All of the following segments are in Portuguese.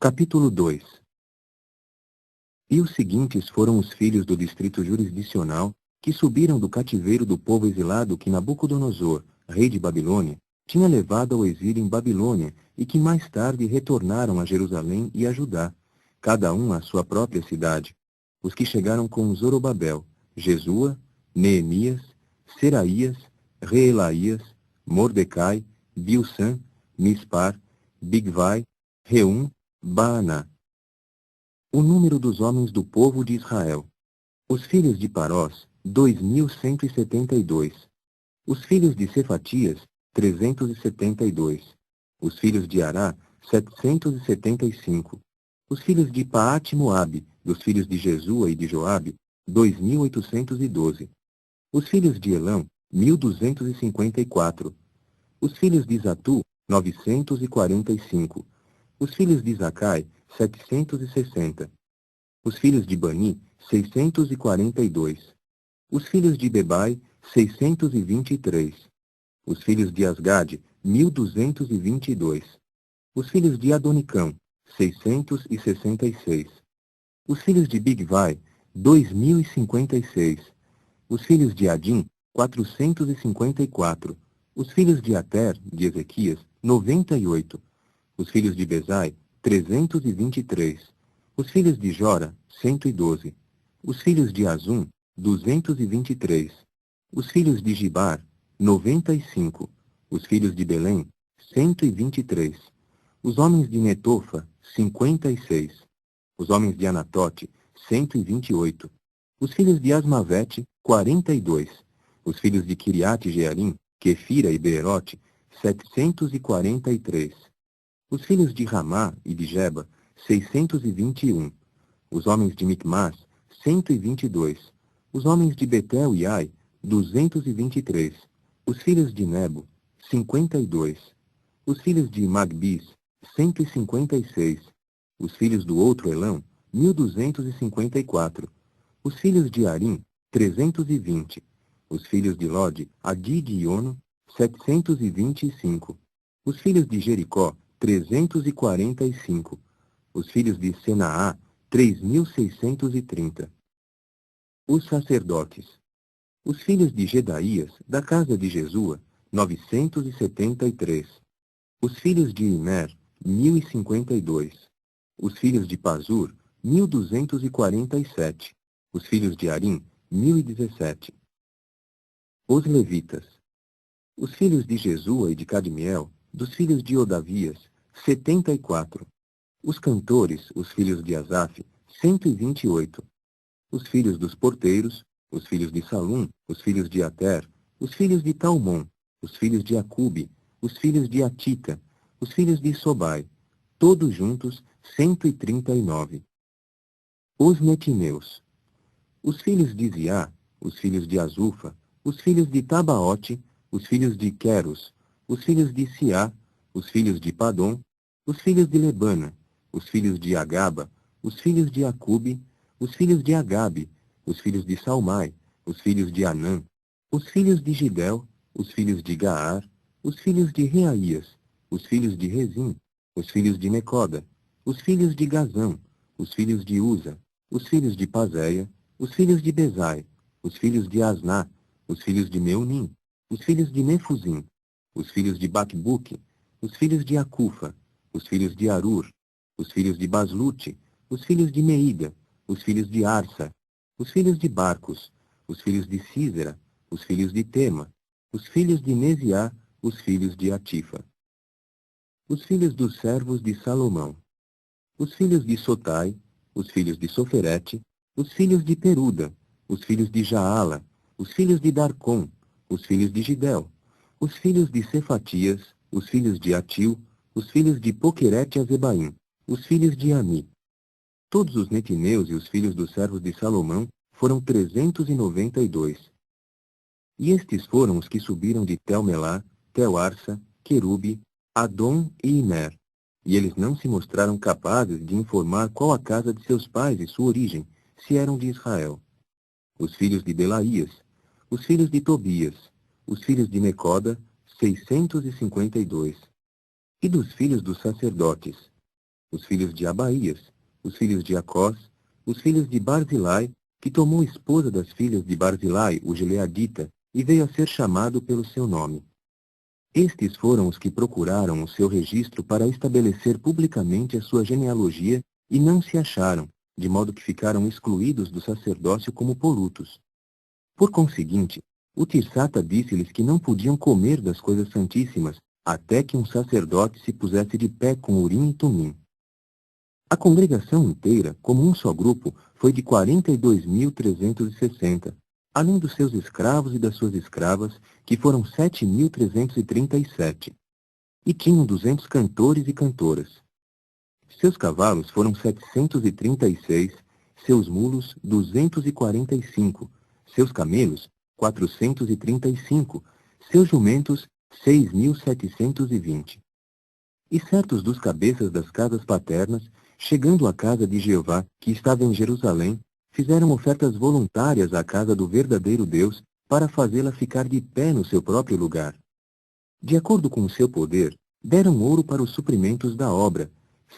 Capítulo 2. E os seguintes foram os filhos do distrito jurisdicional, que subiram do cativeiro do povo exilado que Nabucodonosor, rei de Babilônia, tinha levado ao exílio em Babilônia, e que mais tarde retornaram a Jerusalém e a Judá, cada um à sua própria cidade. Os que chegaram com Zorobabel, Jesua, Neemias, Seraías, Reelaías, Mordecai, Bilsã, Mispar, Bigvai, Reum, Baaná. O número dos homens do povo de Israel. Os filhos de Parós, 2.172. Os filhos de Cefatias, 372. Os filhos de Ará, 775. Os filhos de Paate-Moabe, dos filhos de Jesua e de Joabe, 2.812. Os filhos de Elão, 1.254. Os filhos de Zatu, 945. Os filhos de Zacai, 760. Os filhos de Bani, 642. Os filhos de Bebai, 623. Os filhos de Asgade, 1.222. Os filhos de Adonicão, 666. Os filhos de Bigvai, 2.056. Os filhos de Adim, 454. Os filhos de Ater, de Ezequias, 98. Os filhos de Bezai, 323. Os filhos de Jora, 112. Os filhos de Azum, 223. Os filhos de Gibar, 95. Os filhos de Belém, 123. Os homens de Netofa, 56. Os homens de Anatote, 128. Os filhos de Asmavete, 42. Os filhos de Kiriate Jearim, Quefira e Beerote, 743. Os filhos de Ramá e de Geba, 621. Os homens de Micmas, 122. Os homens de Betel e Ai, 223. Os filhos de Nebo, 52. Os filhos de Magbis, 156. Os filhos do outro Elão, 1.254. Os filhos de Arim, 320. Os filhos de Lode, Adide e Ono, 725. Os filhos de Jericó, 345. Os filhos de Senaá, 3.630. Os sacerdotes. Os filhos de Gedaías, da casa de Jesua, 973. Os filhos de Imer, 1.052. Os filhos de Pazur, 1.247. Os filhos de Arim, 1.017. Os levitas. Os filhos de Jesua e de Cadmiel, dos filhos de Odavias, 74. Os cantores, os filhos de Asaf, 128. Os filhos dos porteiros, os filhos de Salum, os filhos de Ater, os filhos de Talmon, os filhos de Acube, os filhos de Atita, os filhos de Sobai, todos juntos, 139. Os netineus. Os filhos de Ziá, os filhos de Azufa, os filhos de Tabaote, os filhos de Queros, os filhos de Siá, os filhos de Padom, os filhos de Lebana, os filhos de Agaba, os filhos de Acube, os filhos de Agabe, os filhos de Salmai, os filhos de Anã, os filhos de Gidel, os filhos de Gaar, os filhos de Reaías, os filhos de Rezim, os filhos de Necoda, os filhos de Gazão, os filhos de Uza, os filhos de Pazéia, os filhos de Bezai, os filhos de Asná, os filhos de Meunim, os filhos de Nefuzim, os filhos de Bacbuque, os filhos de Acufa, os filhos de Arur, os filhos de Baslute, os filhos de Meida, os filhos de Arsa, os filhos de Barcos, os filhos de Císera, os filhos de Tema, os filhos de Nesiá, os filhos de Atifa. Os filhos dos servos de Salomão. Os filhos de Sotai, os filhos de Soferete, os filhos de Peruda, os filhos de Jaala, os filhos de Darcom, os filhos de Gidel, os filhos de Cefatias, os filhos de Atil, os filhos de Poquerete Azebaim, os filhos de Ami. Todos os netineus e os filhos dos servos de Salomão foram 392. E estes foram os que subiram de Tel-Melá, Tel-Arsa, Querube, Adom e Imer. E eles não se mostraram capazes de informar qual a casa de seus pais e sua origem, se eram de Israel. Os filhos de Delaías, os filhos de Tobias, os filhos de Necoda, 652. E dos filhos dos sacerdotes, os filhos de Abaías, os filhos de Acós, os filhos de Barzilai, que tomou esposa das filhas de Barzilai, o gileadita, e veio a ser chamado pelo seu nome. Estes foram os que procuraram o seu registro para estabelecer publicamente a sua genealogia e não se acharam, de modo que ficaram excluídos do sacerdócio como polutos. Por conseguinte, o Tirsata disse-lhes que não podiam comer das coisas santíssimas, até que um sacerdote se pusesse de pé com Urim e Tumim. A congregação inteira, como um só grupo, foi de 42.360, além dos seus escravos e das suas escravas, que foram 7.337. E tinham 200 cantores e cantoras. Seus cavalos foram 736, seus mulos 245, seus camelos 435, seus jumentos 6.720. E certos dos cabeças das casas paternas, chegando à casa de Jeová, que estava em Jerusalém, fizeram ofertas voluntárias à casa do verdadeiro Deus, para fazê-la ficar de pé no seu próprio lugar. De acordo com o seu poder, deram ouro para os suprimentos da obra,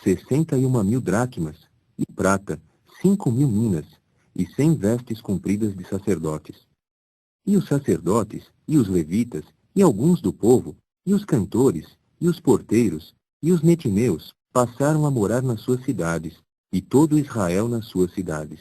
61.000 dracmas, e prata, 5.000 minas, e 100 vestes compridas de sacerdotes. E os sacerdotes, e os levitas, e alguns do povo, e os cantores, e os porteiros, e os netineus, passaram a morar nas suas cidades, e todo Israel nas suas cidades.